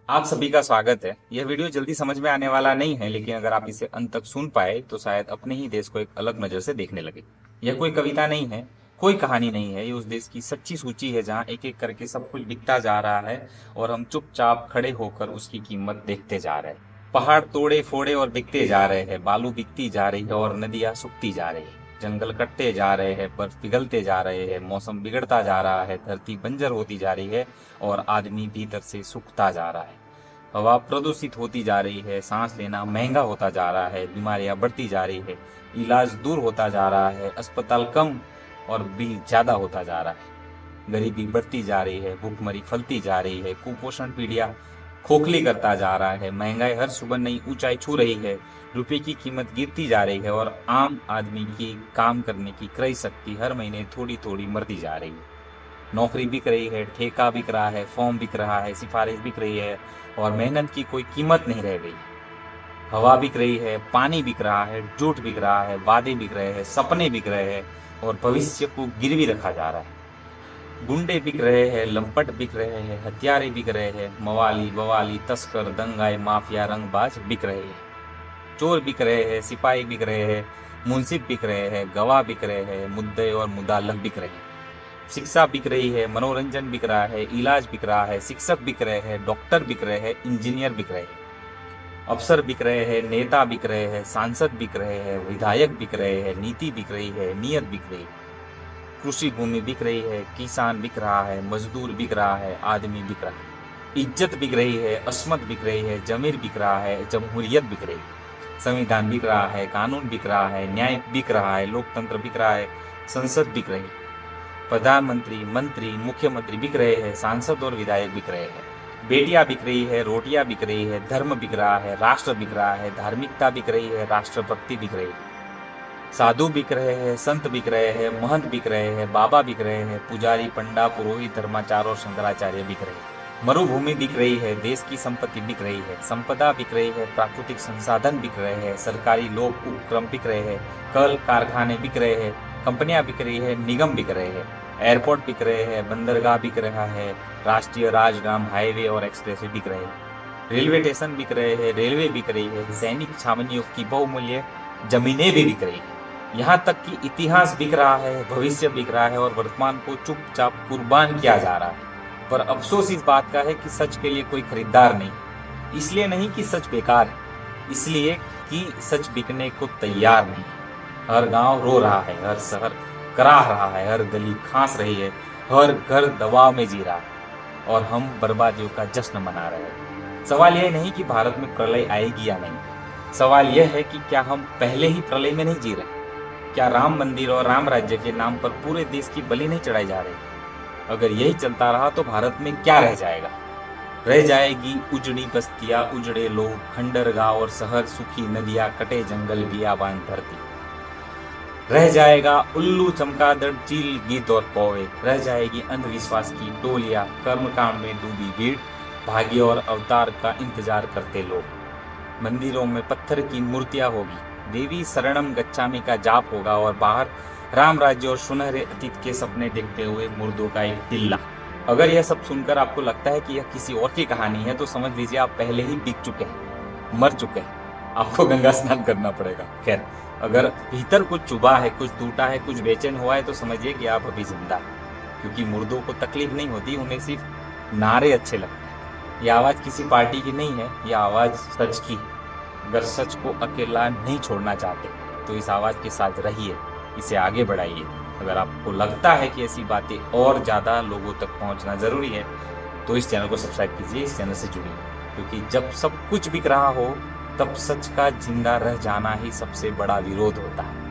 आप सभी का स्वागत है। यह वीडियो जल्दी समझ में आने वाला नहीं है, लेकिन अगर आप इसे अंत तक सुन पाए तो शायद अपने ही देश को एक अलग नजर से देखने लगे। यह कोई कविता नहीं है, कोई कहानी नहीं है। ये उस देश की सच्ची सूची है जहाँ एक एक करके सब कुछ बिकता जा रहा है और हम चुपचाप खड़े होकर उसकी कीमत देखते जा रहे हैं। पहाड़ तोड़े फोड़े और बिकते जा रहे हैं, बालू बिकती जा रही है और नदियां सूखती जा रही है। जंगल कटते जा रहे हैं, बर्फ पिघलते जा रहे हैं, मौसम बिगड़ता जा रहा है, धरती बंजर होती जा रही है और आदमी भीतर से सूखता जा रहा है। हवा प्रदूषित होती जा रही है, सांस लेना महंगा होता जा रहा है, बीमारियां बढ़ती जा रही है, इलाज दूर होता जा रहा है, अस्पताल कम और बिल ज्यादा होता जा रहा है। गरीबी बढ़ती जा रही है, भूखमरी फैलती जा रही है, कुपोषण पीढ़ियां खोखली करता जा रहा है, महंगाई हर सुबह नई ऊंचाई छू रही है, रुपए की कीमत गिरती जा रही है और आम आदमी की काम करने की क्रय शक्ति हर महीने थोड़ी थोड़ी मरती जा रही है। नौकरी बिक रही है, ठेका बिक रहा है, फॉर्म बिक रहा है, सिफारिश बिक रही है और मेहनत की कोई कीमत नहीं रह गई। हवा बिक रही है, पानी बिक रहा है, झूठ बिक रहा है, वादे बिक रहे हैं, सपने बिक रहे हैं और भविष्य को गिरवी रखा जा रहा है। गुंडे बिक रहे हैं, लंपट बिक रहे हैं, हथियारे बिक रहे हैं, मवाली बवाली तस्कर दंगाई माफिया रंगबाज बिक रहे हैं। चोर बिक रहे हैं, सिपाही बिक रहे हैं, मुंसिफ बिक रहे हैं, गवाह बिक रहे हैं, मुद्दे और मुदालक बिक रहे हैं। शिक्षा बिक रही है, मनोरंजन बिक रहा है, इलाज बिक रहा है, शिक्षक बिक रहे हैं, डॉक्टर बिक रहे हैं, इंजीनियर बिक रहे हैं, अफसर बिक रहे हैं, नेता बिक रहे हैं, सांसद बिक रहे हैं, विधायक बिक रहे हैं, नीति बिक रही है, नियत बिक रही है, कृषि भूमि बिक रही है, किसान बिक रहा है, मजदूर बिक रहा है, आदमी बिक रहा है, इज्जत बिक रही है, अस्मत बिक रही है, जमीर बिक रहा है, जमहूरियत बिक रही है, संविधान बिक रहा है, कानून बिक रहा है, न्याय बिक रहा है, लोकतंत्र बिक रहा है, संसद बिक रही है, प्रधानमंत्री मंत्री मुख्यमंत्री बिक रहे हैं, सांसद और विधायक बिक रहे हैं, बेटियां बिक रही है, रोटियां बिक रही है, धर्म बिक रहा है, राष्ट्र बिक रहा है, धार्मिकता बिक रही है, राष्ट्रभक्ति बिक रही है, साधु बिक रहे हैं, संत बिक रहे हैं, महंत बिक रहे हैं, बाबा बिक रहे हैं, पुजारी पंडा पुरोहित धर्माचार्य और शंकराचार्य बिक रहे हैं। मरुभूमि बिक रही है, देश की संपत्ति बिक रही है, संपदा बिक रही है, प्राकृतिक संसाधन बिक रहे हैं, सरकारी लोक उपक्रम बिक रहे हैं, कल कारखाने बिक रहे हैं, कंपनियां बिक रही है, निगम बिक रहे हैं, एयरपोर्ट बिक रहे हैं, बंदरगाह बिक रहा है, राष्ट्रीय राजमार्ग हाईवे और एक्सप्रेसवे बिक रहे हैं, रेलवे स्टेशन बिक रहे हैं, रेलवे बिक रही है, सैनिक छावनियों की बहुमूल्य जमीनें भी बिक रही है। यहाँ तक कि इतिहास बिक रहा है, भविष्य बिक रहा है और वर्तमान को चुपचाप कुर्बान किया जा रहा है। पर अफसोस इस बात का है कि सच के लिए कोई खरीदार नहीं। इसलिए नहीं कि सच बेकार है, इसलिए कि सच बिकने को तैयार नहीं। हर गांव रो रहा है, हर शहर कराह रहा है, हर गली खांस रही है, हर घर दबाव में जी रहा है और हम बर्बादियों का जश्न मना रहे हैं। सवाल यह नहीं कि भारत में प्रलय आएगी या नहीं, सवाल यह है कि क्या हम पहले ही प्रलय में नहीं जी रहे? क्या राम मंदिर और राम राज्य के नाम पर पूरे देश की बलि नहीं चढ़ाई जा रही? अगर यही चलता रहा तो भारत में क्या रह जाएगा? रह जाएगी उजड़ी बस्तियां, उजड़े लोग, खंडर गांव और शहर, सूखी नदियां, कटे जंगल, बियाबान धरती। रह जाएगा उल्लू चमगादड़, चील गीत और कौवे। रह जाएगी अंधविश्वास की टोलियां, कर्मकांड में डूबी भीड़, भाग्य और अवतार का इंतजार करते लोग। मंदिरों में पत्थर की मूर्तियां होगी, देवी शरणम गच्छामि का जाप होगा और बाहर राम राज्य और सुनहरे अतीत के सपने देखते हुए मुर्दों का एक टिल्ला। अगर यह सब सुनकर आपको लगता है कि यह किसी और की कहानी है तो समझ लीजिए आप पहले ही बिक चुके हैं, मर चुके हैं। आपको गंगा स्नान करना पड़ेगा। खैर, अगर भीतर कुछ चुभा है, कुछ टूटा है, कुछ बेचैन हुआ है तो समझिए कि आप अभी जिंदा हैं, क्योंकि मुर्दों को तकलीफ नहीं होती, उन्हें सिर्फ नारे अच्छे लगते हैं। यह आवाज किसी पार्टी की नहीं है, यह आवाज सच की है। अगर सच को अकेला नहीं छोड़ना चाहते तो इस आवाज के साथ रहिए, इसे आगे बढ़ाइए। अगर आपको लगता है कि ऐसी बातें और ज़्यादा लोगों तक पहुंचना ज़रूरी है तो इस चैनल को सब्सक्राइब कीजिए, इस चैनल से जुड़िए, क्योंकि जब सब कुछ बिक रहा हो तब सच का जिंदा रह जाना ही सबसे बड़ा विरोध होता है।